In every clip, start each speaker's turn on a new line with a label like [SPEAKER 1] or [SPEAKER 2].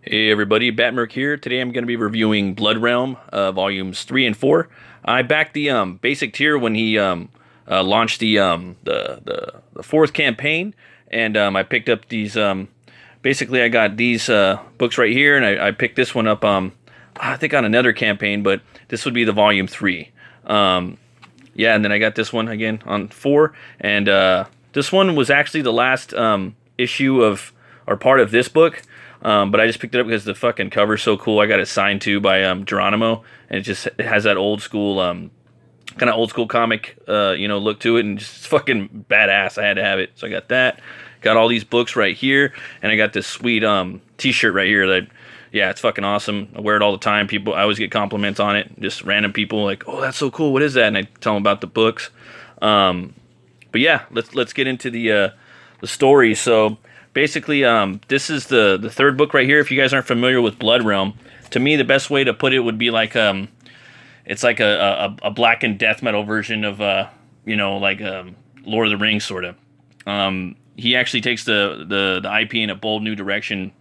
[SPEAKER 1] Hey everybody, Batmerk here. Today I'm going to be reviewing Blood Realm, volumes 3 and 4. I backed the basic tier when he launched the fourth campaign, and I picked up these. Basically, I got these books right here, and I picked this one up. I think on another campaign, but this would be the volume 3. Yeah, and then I got this one again on 4, and this one was actually the last issue of or part of this book. But I just picked it up because the fucking cover's so cool. I got it signed to by Geronimo, and it has that old school, kind of old school comic, look to it, and just fucking badass. I had to have it, so I got that. Got all these books right here, and I got this sweet T-shirt right here that, yeah, it's fucking awesome. I wear it all the time. I always get compliments on it. Just random people like, "Oh, that's so cool. What is that?" And I tell them about the books. But yeah, let's get into the story. So. Basically, this is the third book right here. If you guys aren't familiar with Blood Realm, to me the best way to put it would be like it's like a black and death metal version of Lord of the Rings sort of. He actually takes the IP in a bold new direction,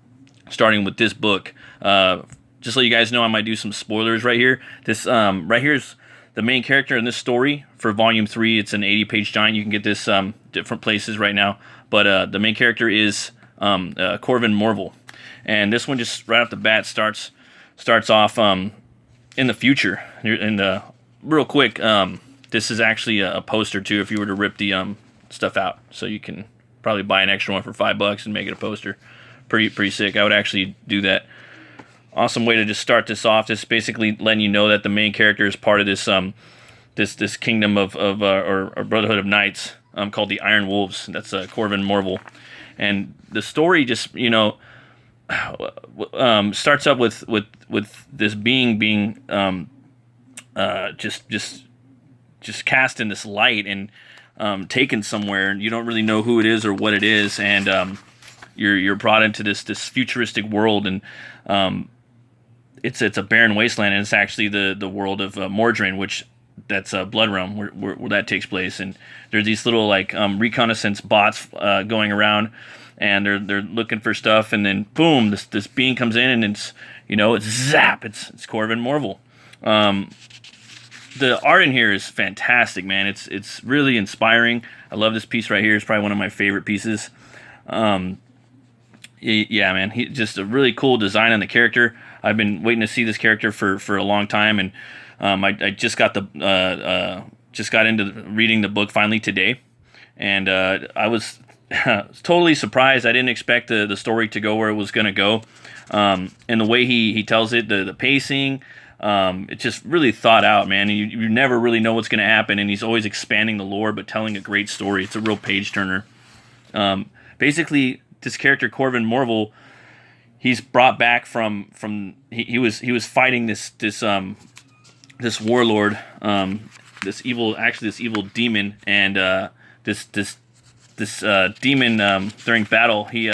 [SPEAKER 1] starting with this book. Just so you guys know, I might do some spoilers right here. This right here is the main character in this story for Volume 3. It's an 80-page giant. You can get this different places right now. But the main character is Corvin Morval. And this one just right off the bat starts off in the future. And real quick, this is actually a poster too if you were to rip the stuff out. So you can probably buy an extra one for $5 and make it a poster. Pretty sick. I would actually do that. Awesome way to just start this off. Just basically letting you know that the main character is part of this this kingdom of Brotherhood of Knights called the Iron Wolves. That's Corvin Morval, and the story just starts up with this being just cast in this light and taken somewhere, and you don't really know who it is or what it is, and you're brought into this futuristic world, and it's a barren wasteland, and it's actually the world of Mordrin, which that's Blood Realm where that takes place. And there's these little like reconnaissance bots going around, and they're looking for stuff, and then boom, this being comes in, and it's zap, it's Corvin Morval. The art in here is fantastic, man. It's really inspiring. I love this piece right here. It's probably one of my favorite pieces. Yeah, man, he just a really cool design on the character. I've been waiting to see this character for a long time, and I just got into reading the book finally today, and I was totally surprised. I didn't expect the story to go where it was going to go, and the way he tells it, the pacing, it's just really thought out, man. And you never really know what's going to happen, and he's always expanding the lore but telling a great story. It's a real page turner. Basically, this character Corvin Morval, he's brought back from he was fighting this warlord, this evil demon, and this demon during battle, he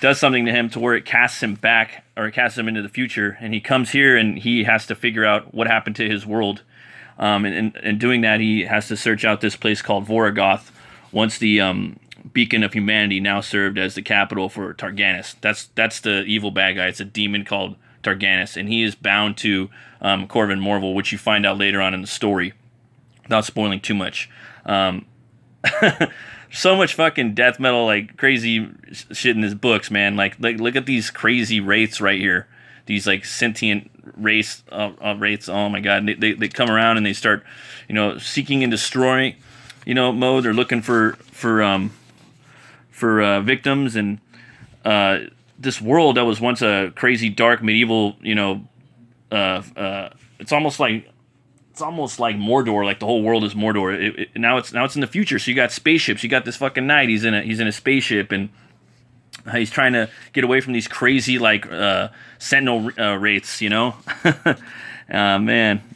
[SPEAKER 1] does something to him to where it casts him back, or it casts him into the future, and he comes here and he has to figure out what happened to his world. And doing that, he has to search out this place called Voragoth, once the beacon of humanity, now served as the capital for Targanis. That's the evil bad guy. It's a demon called Targanis, and he is bound to Corvin Morval, which you find out later on in the story, without spoiling too much. So much fucking death metal, like crazy shit in his books, man. Like look at these crazy wraiths right here. These like sentient wraiths. Oh my god, they come around and they start, seeking and destroying, mode. They're looking for victims, and this world that was once a crazy dark medieval, it's almost like Mordor. Like the whole world is Mordor. Now it's in the future. So you got spaceships. You got this fucking knight. He's in a spaceship, and he's trying to get away from these crazy like sentinel wraiths. Man,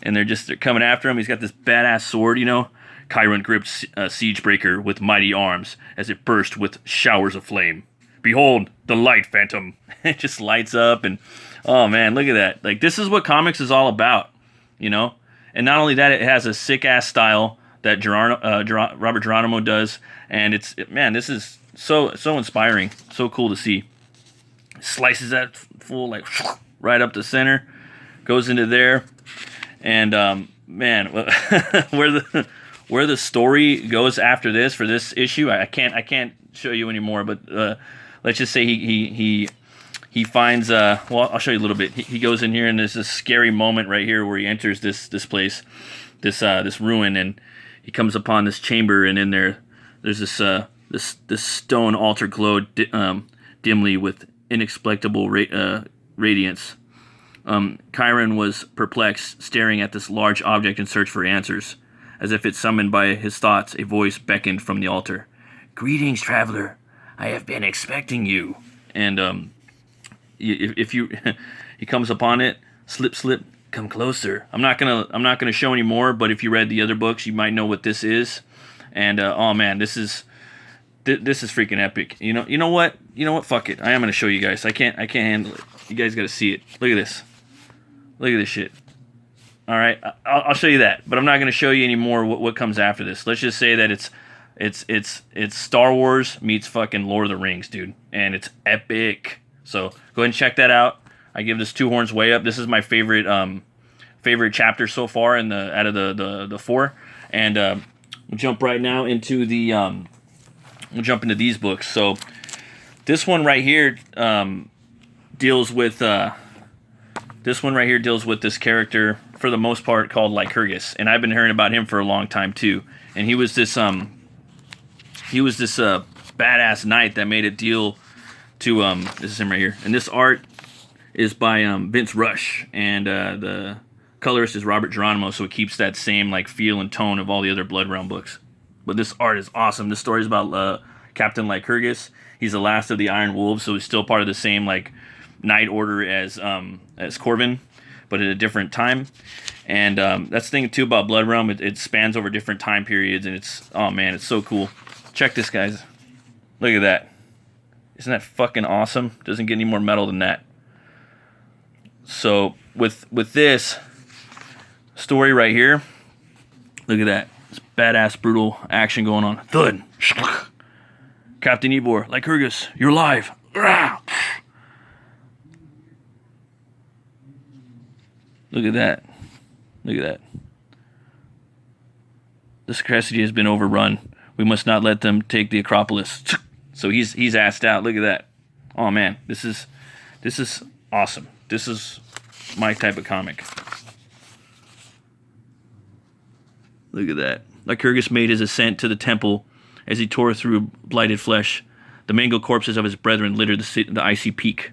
[SPEAKER 1] and they're coming after him. He's got this badass sword. Chiron gripped Siegebreaker with mighty arms as it burst with showers of flame. Behold, the light phantom. It just lights up, and oh man, look at that. Like, this is what comics is all about, And not only that, it has a sick-ass style that Robert Geronimo does, and this is so inspiring, so cool to see. Slices that full like right up the center, goes into there, and man, where the story goes after this for this issue, I can't show you anymore. But let's just say he finds well, I'll show you a little bit. He goes in here, and there's this scary moment right here where he enters this place, this ruin, and he comes upon this chamber, and in there's this stone altar glowed dimly with inexplicable radiance. Chiron was perplexed, staring at this large object in search for answers. As if it's summoned by his thoughts, a voice beckoned from the altar. "Greetings, traveler. I have been expecting you." And if you he comes upon it, slip, come closer. I'm not gonna show any more, but if you read the other books, you might know what this is. And oh man, this is freaking epic. You know what? Fuck it. I am gonna show you guys. I can't handle it. You guys gotta see it. Look at this. Look at this shit. All right, I'll show you that, but I'm not gonna show you any more what comes after this. Let's just say that it's Star Wars meets fucking Lord of the Rings, dude, and it's epic. So go ahead and check that out. I give this 2 horns way up. This is my favorite chapter so far out of the 4, and we'll jump right now into we'll jump into these books. So this one right here deals with this character for the most part called Lycurgus, and I've been hearing about him for a long time too. And he was this badass knight that made a deal to this is him right here, and this art is by Vince Rush, and the colorist is Robert Geronimo, so it keeps that same like feel and tone of all the other Blood Realm books. But this art is awesome. This story is about Captain Lycurgus. He's the last of the Iron Wolves, so he's still part of the same like knight order as Corvin, but at a different time. And that's the thing too about Blood Realm. It spans over different time periods, and oh man, it's so cool. Check this, guys. Look at that. Isn't that fucking awesome? Doesn't get any more metal than that. So with this story right here, look at that. It's badass, brutal action going on. Thud. Captain Ivor, Lycurgus, you're alive. Look at that. Look at that. The scarcity has been overrun. We must not let them take the Acropolis. So he's asked out. Look at that. Oh man, this is awesome. This is my type of comic. Look at that. Lycurgus made his ascent to the temple as he tore through blighted flesh. The mangled corpses of his brethren littered the icy peak.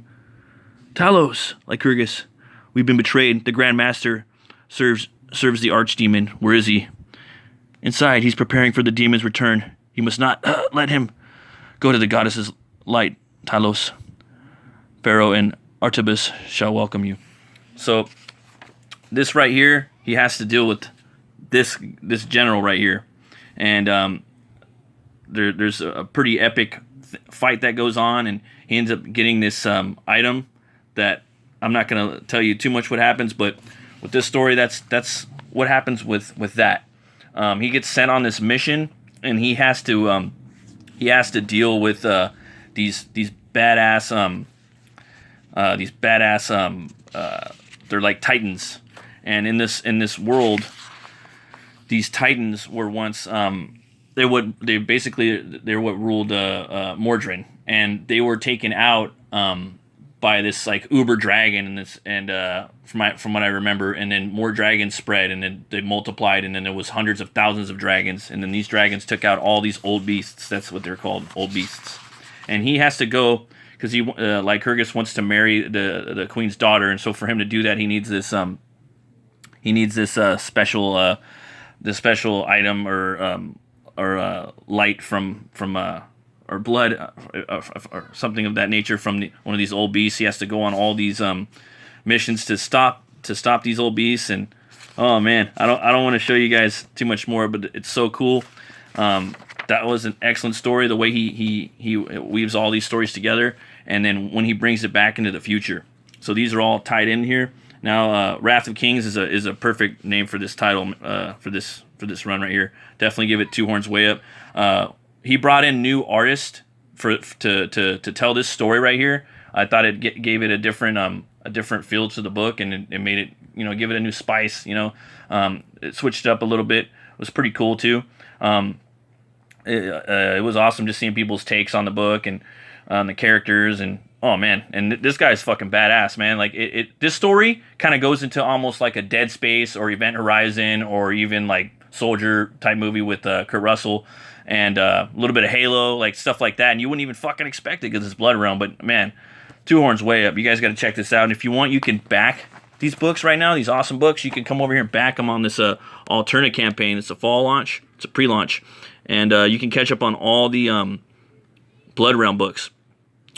[SPEAKER 1] Talos, Lycurgus, we've been betrayed. The Grand Master serves the archdemon. Where is he? Inside, he's preparing for the demon's return. You must not let him. Go to the goddess's light, Talos. Pharaoh and Artebus shall welcome you. So this right here, he has to deal with this general right here, and there's a pretty epic fight that goes on, and he ends up getting this item that I'm not going to tell you too much what happens, but with this story, that's what happens with that. He gets sent on this mission, and he has to deal with these badass they're like titans, and in this world, these titans were once they were what ruled Mordrin, and they were taken out by this like uber dragon, and from what I remember, and then more dragons spread, and then they multiplied, and then there was hundreds of thousands of dragons, and then these dragons took out all these old beasts. That's what they're called, old beasts. And he has to go because Lycurgus wants to marry the queen's daughter, and so for him to do that, he needs this special item or light from or blood or something of that nature from one of these old beasts. He has to go on all these missions to stop these old beasts, and oh man, I don't want to show you guys too much more, but it's so cool. That was an excellent story, the way he weaves all these stories together, and then when he brings it back into the future. So these are all tied in here. Now, Wrath of Kings is a perfect name for this title, for this run right here. Definitely give it 2 horns way up. He brought in new artists to tell this story right here. I thought it gave it a different feel to the book, and it made it, you know, give it a new spice. You know, it switched it up a little bit. It was pretty cool too. It was awesome just seeing people's takes on the book and on the characters, and oh man, and this guy's fucking badass, man. Like this story kind of goes into almost like a Dead Space or Event Horizon or even like Soldier type movie with Kurt Russell, and a little bit of Halo, like stuff like that. And you wouldn't even fucking expect it because it's Blood Realm. But man, Two Horns Way Up. You guys got to check this out. And if you want, you can back these books right now. These awesome books. You can come over here and back them on this alternate campaign. It's a fall launch. It's a pre-launch, and you can catch up on all the Blood Realm books.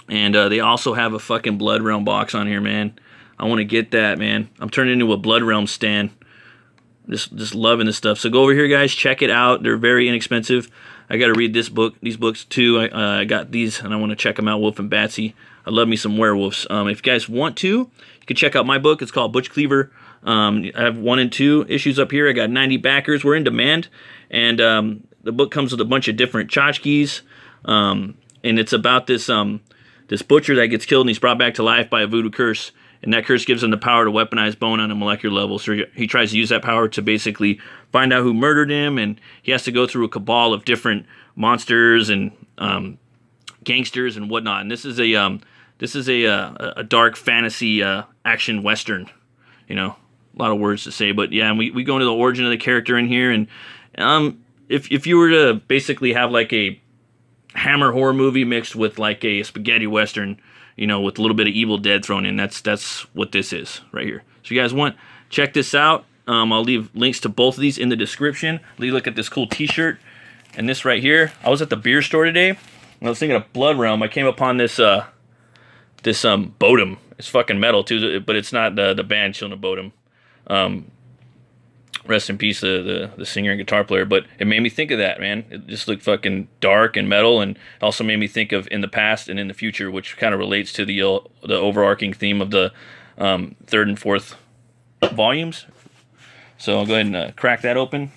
[SPEAKER 1] And they also have a fucking Blood Realm box on here, man. I want to get that, man. I'm turning into a Blood Realm stan. Just loving this stuff. So go over here, guys. Check it out. They're very inexpensive. I got to read these books too. I got these, and I want to check them out. Wolf and Batsy. I love me some werewolves. If you guys want to, you can check out my book. It's called Butch Cleaver. I have 1 and 2 issues up here. I got 90 backers. We're in demand, and the book comes with a bunch of different tchotchkes, and it's about this butcher that gets killed and he's brought back to life by a voodoo curse, and that curse gives him the power to weaponize bone on a molecular level. So he tries to use that power to basically find out who murdered him, and he has to go through a cabal of different monsters and gangsters and whatnot. And this is a dark fantasy action western. You know, a lot of words to say, but yeah, and we go into the origin of the character in here, and if you were to basically have like a Hammer horror movie mixed with like a spaghetti western, you know, with a little bit of Evil Dead thrown in, that's what this is right here. So you guys want, check this out. I'll leave links to both of these in the description. Look at this cool t-shirt and this right here. I was at the beer store today and I was thinking of Blood Realm. I came upon this BODEM. It's fucking metal too, but it's not the band Children of BODEM. Rest in peace, the singer and guitar player. But it made me think of that, man. It just looked fucking dark and metal, and also made me think of in the past and in the future, which kind of relates to the overarching theme of the 3rd and 4th volumes. So I'll go ahead and crack that open.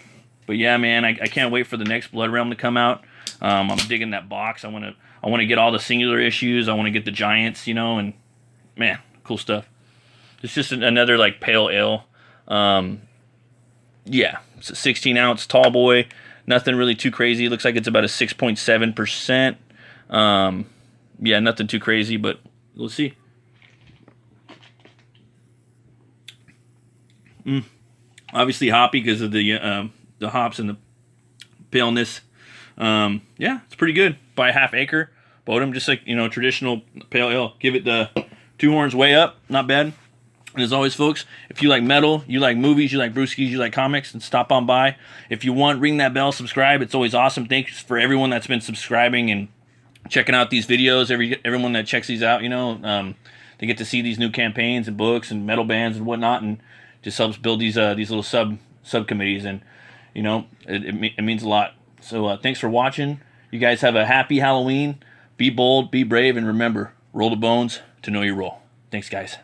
[SPEAKER 1] But yeah, man, I can't wait for the next Blood Realm to come out. I'm digging that box. I want to get all the singular issues. I want to get the giants, you know, and man, cool stuff. It's just another like pale ale. Yeah, it's a 16-ounce tall boy. Nothing really too crazy. It looks like it's about a 6.7%. Yeah, nothing too crazy, but we'll see. Obviously hoppy because of the hops and the paleness. Yeah, it's pretty good. By half acre. BODEM, just like, you know, traditional pale ale. Give it the Two Horns Way Up. Not bad. And as always, folks, if you like metal, you like movies, you like brewskis, you like comics, then stop on by. If you want, ring that bell, subscribe. It's always awesome. Thanks for everyone that's been subscribing and checking out these videos. Everyone that checks these out, you know, they get to see these new campaigns and books and metal bands and whatnot, and just helps build these little subcommittees. And you know, it means a lot. So thanks for watching. You guys have a happy Halloween. Be bold, be brave, and remember, roll the bones to know your role. Thanks, guys.